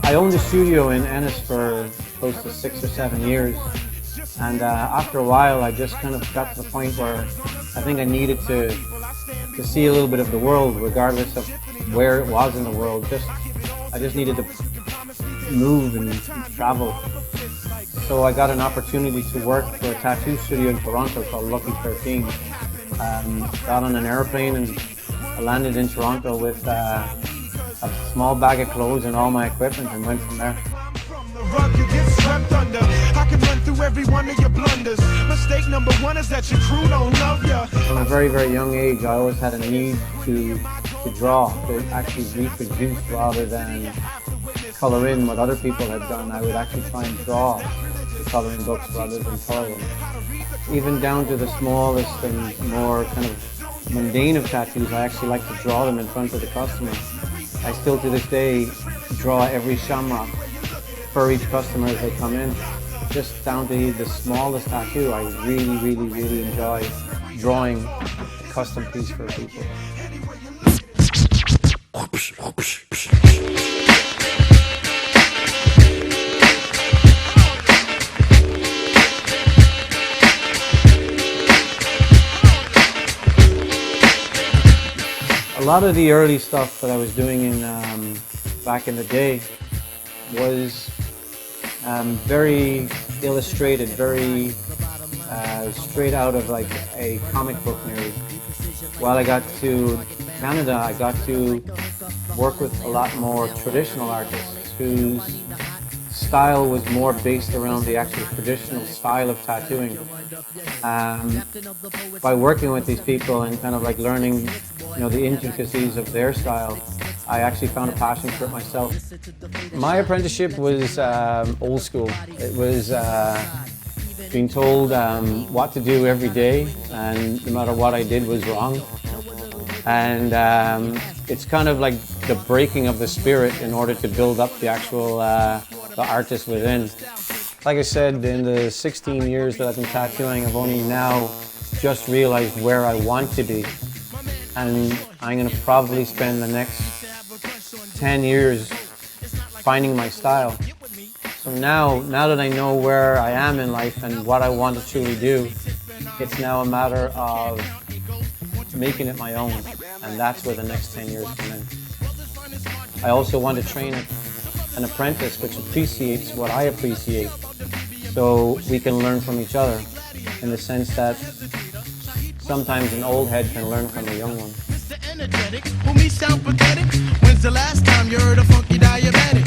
I owned a studio in Ennis for close to 6 or 7 years, and after a while I just kind of got to the point where I think I needed to see a little bit of the world, regardless of where it was in the world. I just needed to move and travel. So I got an opportunity to work for a tattoo studio in Toronto called Lucky 13. Got on an airplane and I landed in Toronto with a small bag of clothes and all my equipment and went from there. I can run through every one of your blunders. Mistake number one is that your crew don't love ya. From a very, very young age, I always had a need to draw, to actually reproduce rather than color in what other people had done. I would actually try and draw the coloring books rather than color them. Even down to the smallest and more kind of mundane of tattoos, I actually like to draw them in front of the customer. I still to this day draw every shamrock for each customer as they come in. Just down to the smallest tattoo, I really, really, really enjoy drawing a custom piece for people. A lot of the early stuff that I was doing back in the day was very illustrated, very straight out of like a comic book nearly. While I got to Canada, I got to work with a lot more traditional artists whose style was more based around the actual traditional style of tattooing. By working with these people and kind of like learning, the intricacies of their style, I actually found a passion for it myself. My apprenticeship was old school. It was being told what to do every day, and no matter what I did was wrong. And it's kind of like the breaking of the spirit in order to build up the actual the artist within. Like I said, in the 16 years that I've been tattooing, I've only now just realized where I want to be. And I'm going to probably spend the next 10 years finding my style. So now that I know where I am in life and what I want to truly do, it's now a matter of making it my own, and that's where the next 10 years come in. I also want to train an apprentice which appreciates what I appreciate, so we can learn from each other, in the sense that sometimes an old head can learn from a young one. Mr. Energetic, who me sound pathetic? When's the last time you heard a funky diabetic?